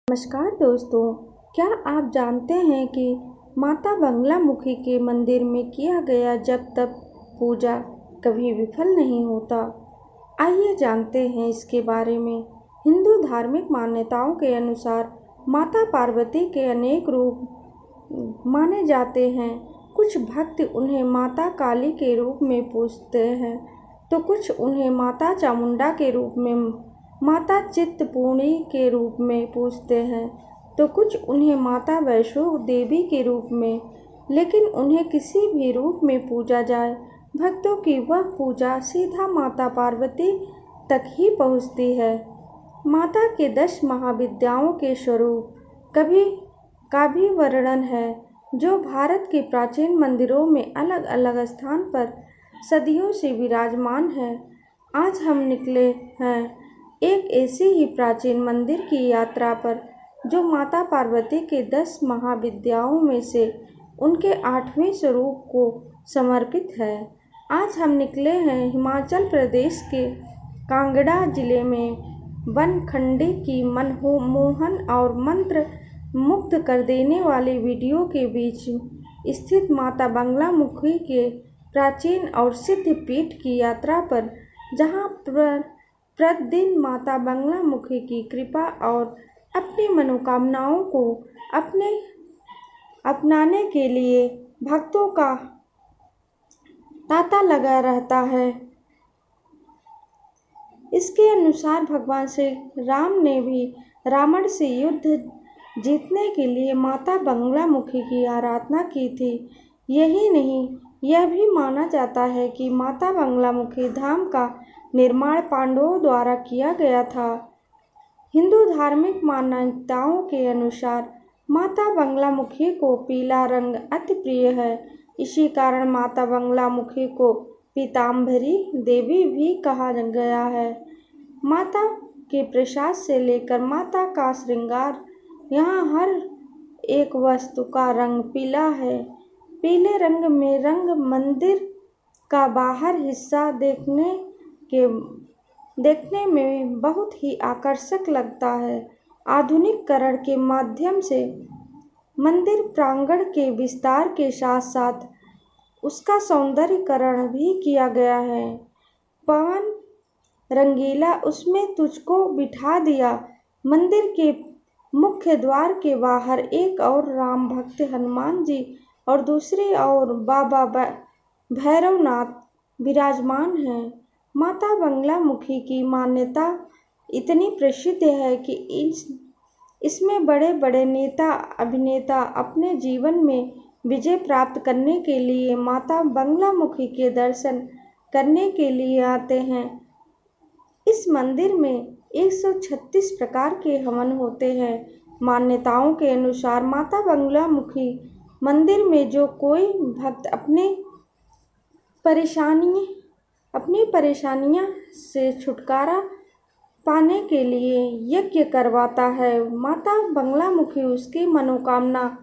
नमस्कार दोस्तों, क्या आप जानते हैं कि माता बगलामुखी के मंदिर में किया गया जप तप पूजा कभी विफल नहीं होता। आइए जानते हैं इसके बारे में। हिंदू धार्मिक मान्यताओं के अनुसार माता पार्वती के अनेक रूप माने जाते हैं। कुछ भक्त उन्हें माता काली के रूप में पूजते हैं तो कुछ उन्हें माता चामुंडा के रूप में, माता चिंतपूर्णी के रूप में पूजते हैं तो कुछ उन्हें माता वैष्णो देवी के रूप में। लेकिन उन्हें किसी भी रूप में पूजा जाए, भक्तों की वह पूजा सीधा माता पार्वती तक ही पहुँचती है। माता के 10 महाविद्याओं के स्वरूप का भी वर्णन है, जो भारत के प्राचीन मंदिरों में अलग अलग स्थान पर सदियों से विराजमान है। आज हम निकले हैं एक ऐसे ही प्राचीन मंदिर की यात्रा पर, जो माता पार्वती के 10 महाविद्याओं में से उनके 8वें स्वरूप को समर्पित है। आज हम निकले हैं हिमाचल प्रदेश के कांगड़ा जिले में बनखंडी की मनमोहन और मंत्र मुग्ध कर देने वाले वीडियो के बीच स्थित माता बगलामुखी के प्राचीन और सिद्ध पीठ की यात्रा पर, जहाँ प्रतिदिन माता बगलामुखी की कृपा और अपनी मनोकामनाओं को अपनाने के लिए भक्तों का तांता लगा रहता है। इसके अनुसार भगवान श्री राम ने भी रावण से युद्ध जीतने के लिए माता बगलामुखी की आराधना की थी। यही नहीं, यह भी माना जाता है कि माता बगलामुखी धाम का निर्माण पांडवों द्वारा किया गया था। हिंदू धार्मिक मान्यताओं के अनुसार माता बगलामुखी को पीला रंग अति प्रिय है। इसी कारण माता बगलामुखी को पीतांबरी देवी भी कहा गया है। माता के प्रसाद से लेकर माता का श्रृंगार, यहाँ हर एक वस्तु का रंग पीला है। पीले रंग में रंग मंदिर का बाहर हिस्सा देखने में बहुत ही आकर्षक लगता है। आधुनिकीकरण के माध्यम से मंदिर प्रांगण के विस्तार के साथ साथ उसका सौंदर्यीकरण भी किया गया है। पवन रंगीला उसमें तुझको बिठा दिया। मंदिर के मुख्य द्वार के बाहर एक और राम भक्त हनुमान जी और दूसरी ओर बाबा भैरवनाथ विराजमान हैं। माता बगलामुखी की मान्यता इतनी प्रसिद्ध है कि इसमें बड़े बड़े नेता अभिनेता अपने जीवन में विजय प्राप्त करने के लिए माता बगलामुखी के दर्शन करने के लिए आते हैं। इस मंदिर में 136 प्रकार के हवन होते हैं। मान्यताओं के अनुसार माता बगलामुखी मंदिर में जो कोई भक्त अपनी परेशानियां से छुटकारा पाने के लिए यज्ञ करवाता है, माता बगलामुखी उसकी मनोकामना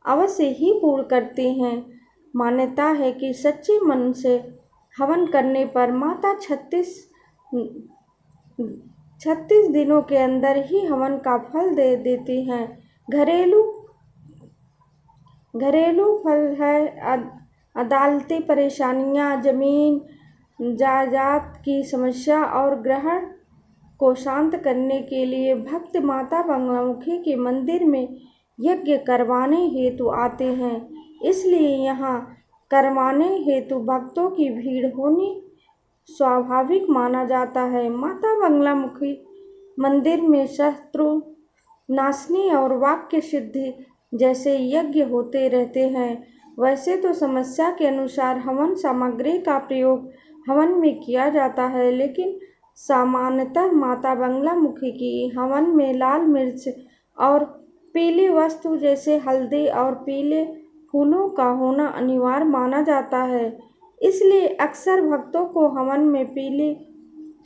अवश्य ही पूर्ण करती हैं। मान्यता है कि सच्चे मन से हवन करने पर माता 36 दिनों के अंदर ही हवन का फल दे देती हैं। घरेलू फल है अदालती परेशानियां, जमीन जायदाद की समस्या और ग्रहण को शांत करने के लिए भक्त माता बगलामुखी के मंदिर में यज्ञ करवाने हेतु आते हैं। इसलिए यहाँ करवाने हेतु भक्तों की भीड़ होनी स्वाभाविक माना जाता है। माता बगलामुखी मंदिर में शत्रु नाशनी और वाक्य सिद्धि जैसे यज्ञ होते रहते हैं। वैसे तो समस्या के अनुसार हवन सामग्री का प्रयोग हवन में किया जाता है, लेकिन सामान्यतः माता बगलामुखी की हवन में लाल मिर्च और पीली वस्तु जैसे हल्दी और पीले फूलों का होना अनिवार्य माना जाता है। इसलिए अक्सर भक्तों को हवन में पीली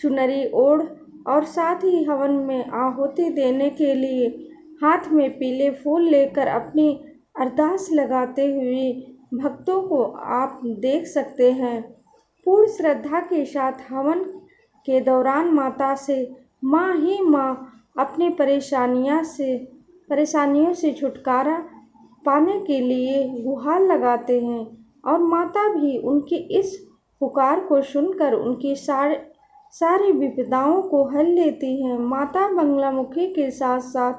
चुनरी ओढ़ और साथ ही हवन में आहुति देने के लिए हाथ में पीले फूल लेकर अपनी अरदास लगाते हुए भक्तों को आप देख सकते हैं। पूर्ण श्रद्धा के साथ हवन के दौरान माता से माँ ही माँ अपनी परेशानियों से छुटकारा पाने के लिए गुहार लगाते हैं और माता भी उनकी इस पुकार को सुनकर उनकी सारी विपदाओं को हल लेती हैं। माता बगलामुखी के साथ साथ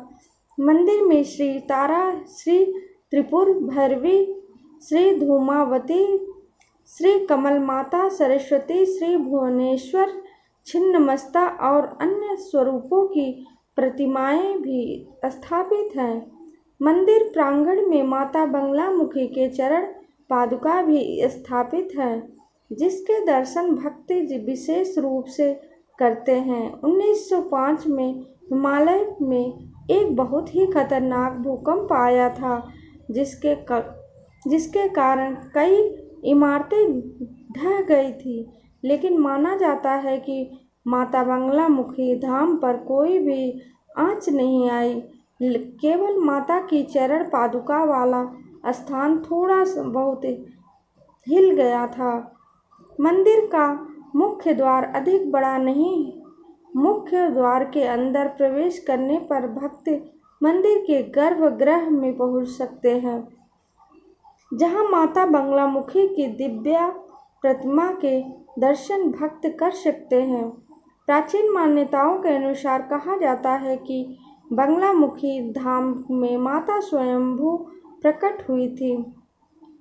मंदिर में श्री तारा, श्री त्रिपुर भैरवी, श्री धूमावती, श्री कमल माता, सरस्वती, श्री भुवनेश्वर, छिन्नमस्ता और अन्य स्वरूपों की प्रतिमाएं भी स्थापित हैं। मंदिर प्रांगण में माता बगलामुखी के चरण पादुका भी स्थापित है, जिसके दर्शन भक्त विशेष रूप से करते हैं। 1905 में हिमालय में एक बहुत ही खतरनाक भूकंप आया था, जिसके कारण कई इमारतें ढह गई थी, लेकिन माना जाता है कि माता बगलामुखी धाम पर कोई भी आंच नहीं आई। केवल माता की चरण पादुका वाला स्थान थोड़ा बहुत हिल गया था। मंदिर का मुख्य द्वार अधिक बड़ा नहीं। मुख्य द्वार के अंदर प्रवेश करने पर भक्त मंदिर के गर्भगृह में पहुंच सकते हैं, जहां माता बगलामुखी की दिव्य प्रतिमा के दर्शन भक्त कर सकते हैं। प्राचीन मान्यताओं के अनुसार कहा जाता है कि बगलामुखी धाम में माता स्वयंभू प्रकट हुई थी।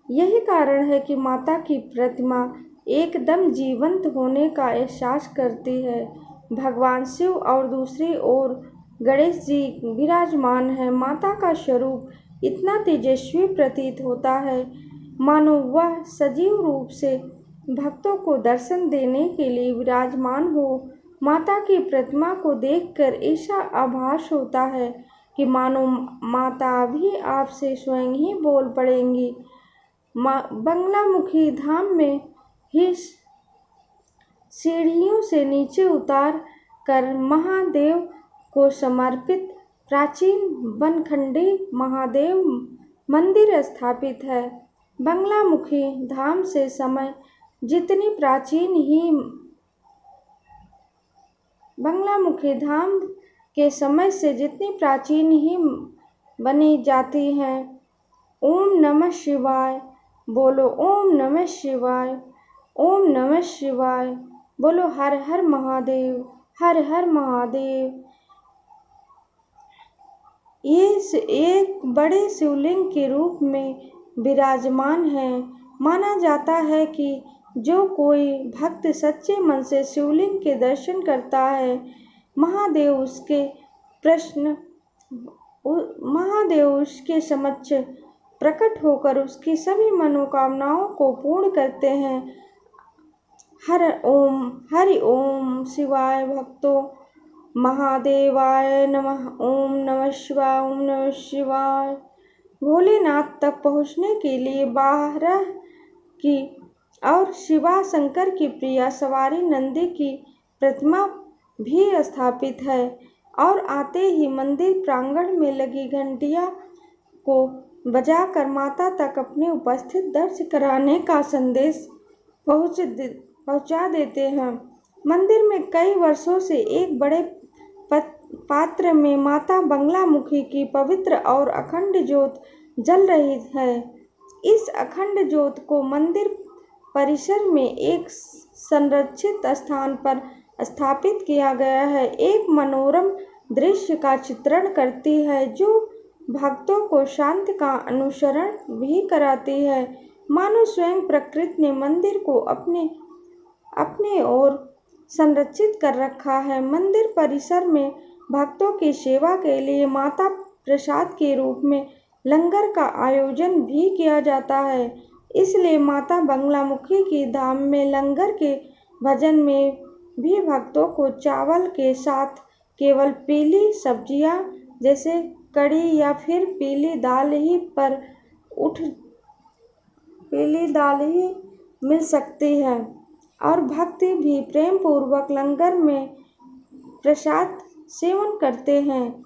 यही कारण है कि माता की प्रतिमा एकदम जीवंत होने का एहसास करती है। भगवान शिव और दूसरी ओर गणेश जी विराजमान हैं। माता का स्वरूप इतना तेजस्वी प्रतीत होता है, मानो वह सजीव रूप से भक्तों को दर्शन देने के लिए विराजमान हो। माता की प्रतिमा को देखकर ऐसा आभास होता है कि मानो माता अभी आपसे स्वयं ही बोल पड़ेंगी। बगलामुखी धाम में ही सीढ़ियों से नीचे उतार कर महादेव को समर्पित प्राचीन बनखंडी महादेव मंदिर स्थापित है। बगलामुखी धाम से समय जितनी प्राचीन ही बगलामुखी धाम के समय से जितनी प्राचीन ही बनी जाती हैं। ओम नमः शिवाय बोलो, ओम नमः शिवाय, ओम नमः शिवाय बोलो, हर हर महादेव, हर हर महादेव। ये एक बड़े शिवलिंग के रूप में विराजमान है। माना जाता है कि जो कोई भक्त सच्चे मन से शिवलिंग के दर्शन करता है, महादेव उसके समक्ष प्रकट होकर उसकी सभी मनोकामनाओं को पूर्ण करते हैं। हरि ओम शिवाय भक्तों, महादेवाय नमः। ओम नमः शिवाय, ओम नमः शिवाय। भोलेनाथ तक पहुँचने के लिए 12 की और शिवा शंकर की प्रिया सवारी नंदी की प्रतिमा भी स्थापित है और आते ही मंदिर प्रांगण में लगी घंटिया को बजाकर माता तक अपने उपस्थित दर्श कराने का संदेश पहुंचा देते हैं। मंदिर में कई वर्षों से एक बड़े पात्र में माता बगलामुखी की पवित्र और अखंड ज्योत जल रही है। इस अखंड ज्योत को मंदिर परिसर में एक संरक्षित स्थान पर स्थापित किया गया है। एक मनोरम दृश्य का चित्रण करती है, जो भक्तों को शांति का अनुसरण भी कराती है, मानो स्वयं प्रकृति ने मंदिर को अपने ओर संरक्षित कर रखा है। मंदिर परिसर में भक्तों की सेवा के लिए माता प्रसाद के रूप में लंगर का आयोजन भी किया जाता है। इसलिए माता बगलामुखी की धाम में लंगर के भजन में भी भक्तों को चावल के साथ केवल पीली सब्जियां जैसे कड़ी या फिर पीली दाल ही मिल सकती है और भक्त भी प्रेम पूर्वक लंगर में प्रसाद सेवन करते हैं।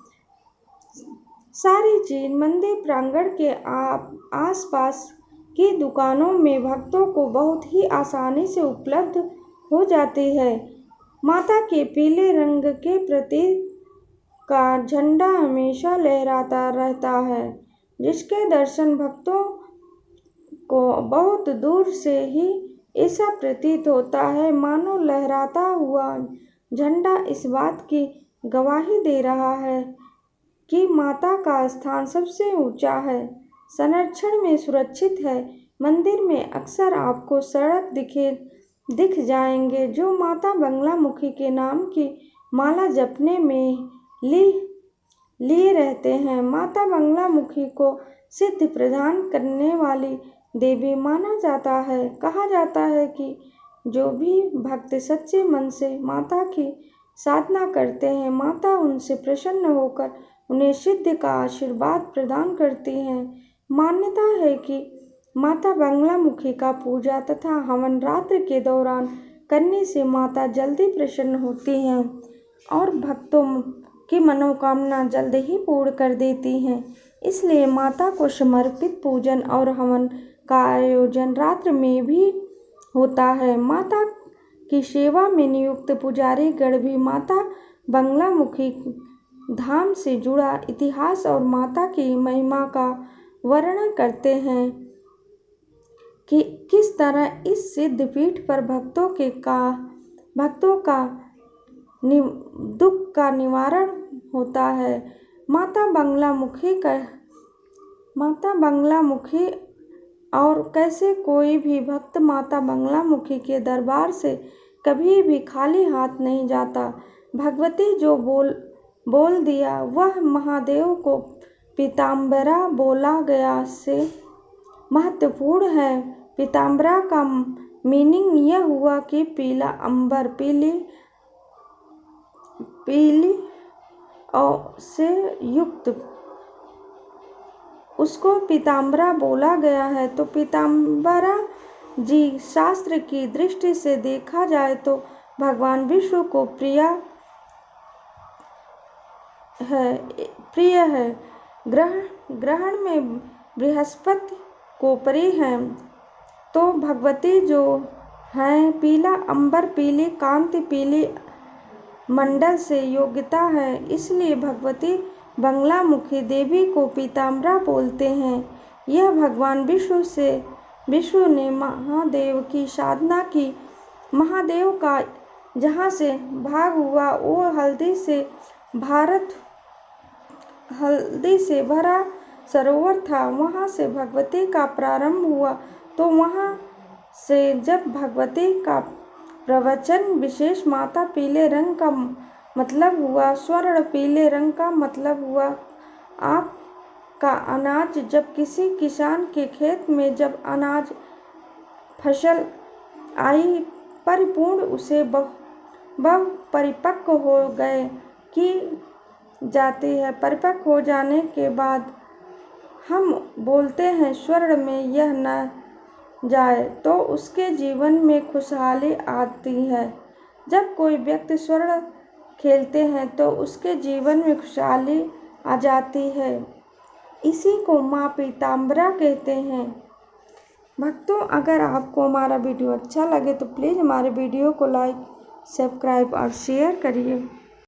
सारी चीज मंदिर प्रांगण के आसपास की दुकानों में भक्तों को बहुत ही आसानी से उपलब्ध हो जाती है। माता के पीले रंग के प्रतीक का झंडा हमेशा लहराता रहता है, जिसके दर्शन भक्तों को बहुत दूर से ही ऐसा प्रतीत होता है मानो लहराता हुआ झंडा इस बात की गवाही दे रहा है कि माता का स्थान सबसे ऊंचा है, संरक्षण में सुरक्षित है। मंदिर में अक्सर आपको सड़क दिख जाएंगे जो माता बगलामुखी के नाम की माला जपने में लिए रहते हैं। माता बगलामुखी को सिद्धि प्रदान करने वाली देवी माना जाता है। कहा जाता है कि जो भी भक्त सच्चे मन से माता की साधना करते हैं, माता उनसे प्रसन्न होकर उन्हें सिद्धि का आशीर्वाद प्रदान करती हैं। मान्यता है कि माता बगलामुखी का पूजा तथा हवन रात्रि के दौरान करने से माता जल्दी प्रसन्न होती हैं और भक्तों की मनोकामना जल्द ही पूर्ण कर देती हैं। इसलिए माता को समर्पित पूजन और हवन का आयोजन रात्रि में भी होता है। माता की सेवा में नियुक्त पुजारी गण भी माता बगलामुखी धाम से जुड़ा इतिहास और माता की महिमा का वर्णन करते हैं कि किस तरह इस सिद्ध पीठ पर भक्तों का दुख का निवारण होता है। माता बगलामुखी और कैसे कोई भी भक्त माता बगलामुखी के दरबार से कभी भी खाली हाथ नहीं जाता। भगवती जो बोल दिया वह महादेव को पीताम्बरा बोला गया से महत्वपूर्ण है। पीताम्बरा का मीनिंग यह हुआ कि पीला अंबर, पीली और से युक्त, उसको पीताम्बरा बोला गया है। तो पीताम्बरा जी शास्त्र की दृष्टि से देखा जाए तो भगवान विष्णु को प्रिय है। ग्रहण में बृहस्पति को प्रिय है। तो भगवती जो हैं पीला अंबर, पीली कांति, पीली मंडल से योग्यता है, इसलिए भगवती बगलामुखी देवी को पीताम्बरा बोलते हैं। यह भगवान विष्णु ने महादेव की साधना की। महादेव का जहाँ से भाग हुआ वो हल्दी से भरा सरोवर था। वहाँ से भगवती का प्रारंभ हुआ। तो वहाँ से जब भगवती का प्रवचन विशेष माता पीले रंग का मतलब हुआ, स्वर्ण पीले रंग का मतलब हुआ आपका अनाज। जब किसी किसान के खेत में जब अनाज फसल आई परिपूर्ण, उसे बहु परिपक्व हो गए की जाती है। परिपक्व हो जाने के बाद हम बोलते हैं स्वर्ण में यह न जाए तो उसके जीवन में खुशहाली आती है। जब कोई व्यक्ति स्वर्ण खेलते हैं तो उसके जीवन में खुशहाली आ जाती है। इसी को माँ पीताम्बरा कहते हैं। भक्तों, अगर आपको हमारा वीडियो अच्छा लगे तो प्लीज़ हमारे वीडियो को लाइक, सब्सक्राइब और शेयर करिए।